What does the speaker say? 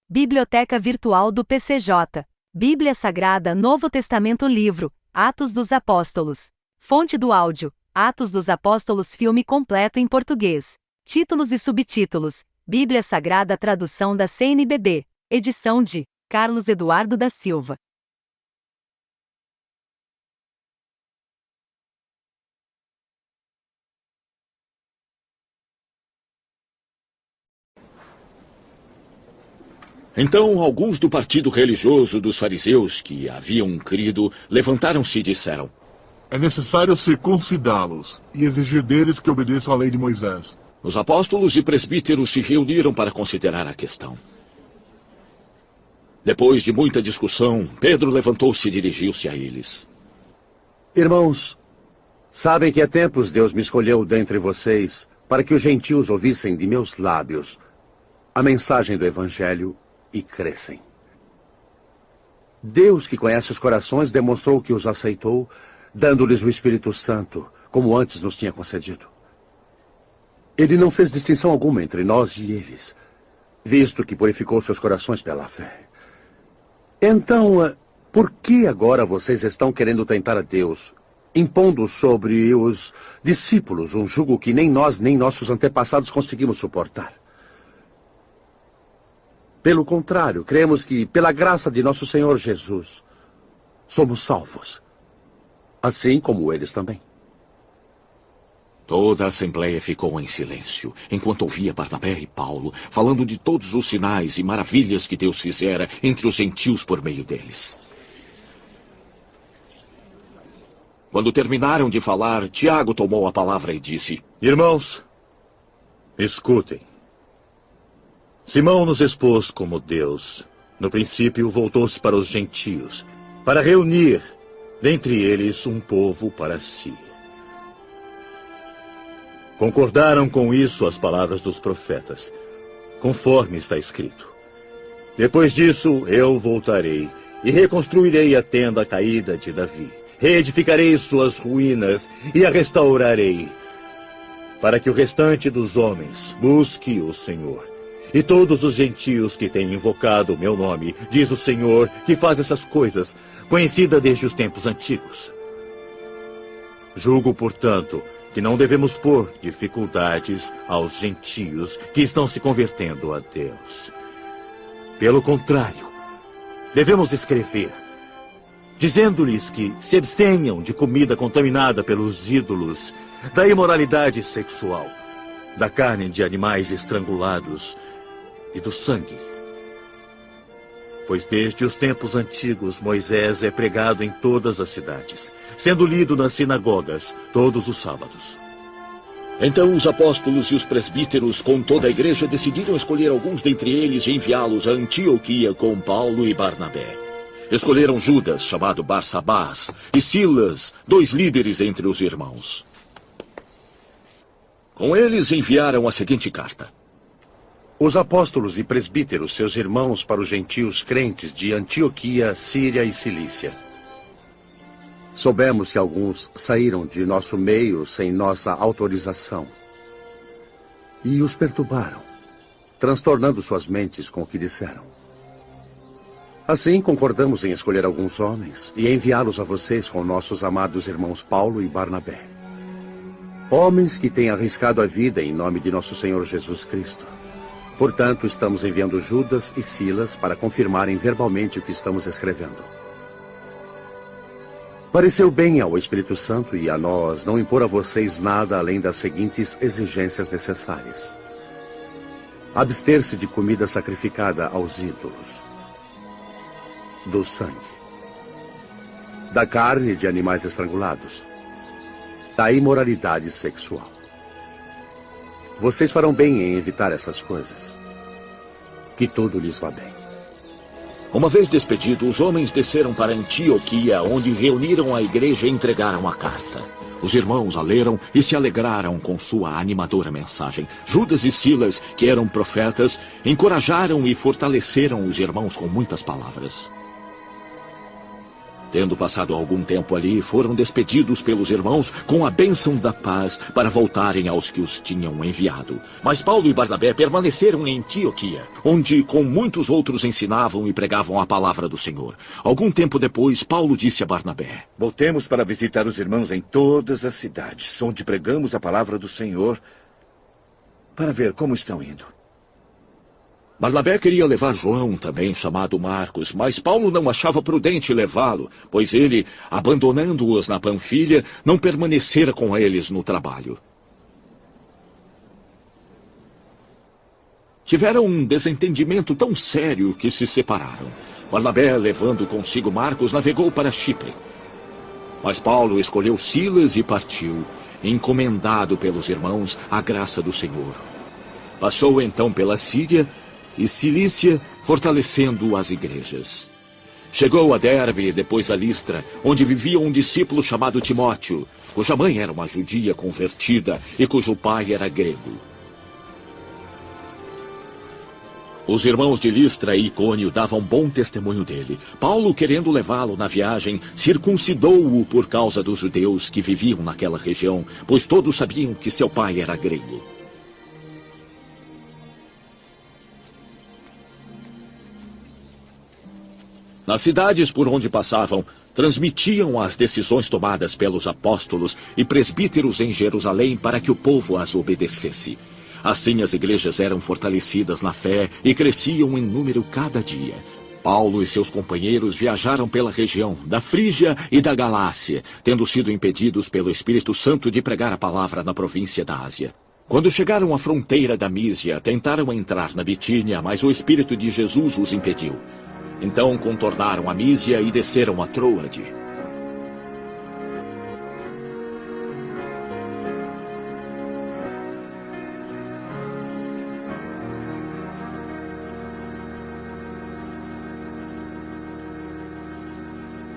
Biblioteca Virtual do PCJ. Bíblia Sagrada Novo Testamento Livro, Atos dos Apóstolos. Fonte do áudio, Atos dos Apóstolos filme completo em português. Títulos e subtítulos, Bíblia Sagrada tradução da CNBB. Edição de Carlos Eduardo da Silva. Então, alguns do partido religioso dos fariseus que haviam crido levantaram-se e disseram: É necessário circuncidá-los e exigir deles que obedeçam à lei de Moisés. Os apóstolos e presbíteros se reuniram para considerar a questão. Depois de muita discussão, Pedro levantou-se e dirigiu-se a eles. Irmãos, sabem que há tempos Deus me escolheu dentre vocês para que os gentios ouvissem de meus lábios a mensagem do Evangelho e crescem. Deus, que conhece os corações, demonstrou que os aceitou, dando-lhes o Espírito Santo, como antes nos tinha concedido. Ele não fez distinção alguma entre nós e eles, visto que purificou seus corações pela fé. Então, por que agora vocês estão querendo tentar a Deus, impondo sobre os discípulos um jugo que nem nós nem nossos antepassados conseguimos suportar? Pelo contrário, cremos que, pela graça de nosso Senhor Jesus, somos salvos, assim como eles também. Toda a assembleia ficou em silêncio, enquanto ouvia Barnabé e Paulo, falando de todos os sinais e maravilhas que Deus fizera entre os gentios por meio deles. Quando terminaram de falar, Tiago tomou a palavra e disse: Irmãos, escutem. Simão nos expôs como Deus. No princípio, voltou-se para os gentios, para reunir dentre eles um povo para si. Concordaram com isso as palavras dos profetas, conforme está escrito. Depois disso, eu voltarei e reconstruirei a tenda caída de Davi. Reedificarei suas ruínas e a restaurarei, para que o restante dos homens busque o Senhor. E todos os gentios que têm invocado o meu nome, diz o Senhor, que faz essas coisas, conhecida desde os tempos antigos. Julgo, portanto, que não devemos pôr dificuldades aos gentios que estão se convertendo a Deus. Pelo contrário, devemos escrever, dizendo-lhes que se abstenham de comida contaminada pelos ídolos, da imoralidade sexual, da carne de animais estrangulados e do sangue. Pois desde os tempos antigos Moisés é pregado em todas as cidades, sendo lido nas sinagogas todos os sábados. Então os apóstolos e os presbíteros com toda a igreja decidiram escolher alguns dentre eles e enviá-los a Antioquia com Paulo e Barnabé. Escolheram Judas, chamado Barsabás, e Silas, 2 líderes entre os irmãos. Com eles enviaram a seguinte carta: Os apóstolos e presbíteros, seus irmãos para os gentios crentes de Antioquia, Síria e Cilícia. Soubemos que alguns saíram de nosso meio sem nossa autorização e os perturbaram, transtornando suas mentes com o que disseram. Assim, concordamos em escolher alguns homens e enviá-los a vocês com nossos amados irmãos Paulo e Barnabé. Homens que têm arriscado a vida em nome de nosso Senhor Jesus Cristo. Portanto, estamos enviando Judas e Silas para confirmarem verbalmente o que estamos escrevendo. Pareceu bem ao Espírito Santo e a nós não impor a vocês nada além das seguintes exigências necessárias: abster-se de comida sacrificada aos ídolos, do sangue, da carne de animais estrangulados, da imoralidade sexual. Vocês farão bem em evitar essas coisas. Que tudo lhes vá bem. Uma vez despedidos, os homens desceram para Antioquia, onde reuniram a igreja e entregaram a carta. Os irmãos a leram e se alegraram com sua animadora mensagem. Judas e Silas, que eram profetas, encorajaram e fortaleceram os irmãos com muitas palavras. Tendo passado algum tempo ali, foram despedidos pelos irmãos com a bênção da paz para voltarem aos que os tinham enviado. Mas Paulo e Barnabé permaneceram em Antioquia, onde com muitos outros ensinavam e pregavam a palavra do Senhor. Algum tempo depois, Paulo disse a Barnabé: Voltemos para visitar os irmãos em todas as cidades, onde pregamos a palavra do Senhor, para ver como estão indo. Barnabé queria levar João, também chamado Marcos, mas Paulo não achava prudente levá-lo, pois ele, abandonando-os na Panfilha, não permanecera com eles no trabalho. Tiveram um desentendimento tão sério que se separaram. Barnabé, levando consigo Marcos, navegou para Chipre. Mas Paulo escolheu Silas e partiu, encomendado pelos irmãos à graça do Senhor. Passou então pela Síria e Cilícia, fortalecendo as igrejas. Chegou a Derbe, depois a Listra, onde vivia um discípulo chamado Timóteo, cuja mãe era uma judia convertida e cujo pai era grego. Os irmãos de Listra e Icônio davam bom testemunho dele. Paulo, querendo levá-lo na viagem, circuncidou-o por causa dos judeus que viviam naquela região, pois todos sabiam que seu pai era grego. Nas cidades por onde passavam, transmitiam as decisões tomadas pelos apóstolos e presbíteros em Jerusalém para que o povo as obedecesse. Assim as igrejas eram fortalecidas na fé e cresciam em número cada dia. Paulo e seus companheiros viajaram pela região da Frígia e da Galácia, tendo sido impedidos pelo Espírito Santo de pregar a palavra na província da Ásia. Quando chegaram à fronteira da Mísia, tentaram entrar na Bitínia, mas o Espírito de Jesus os impediu. Então contornaram a Mísia e desceram a Troade.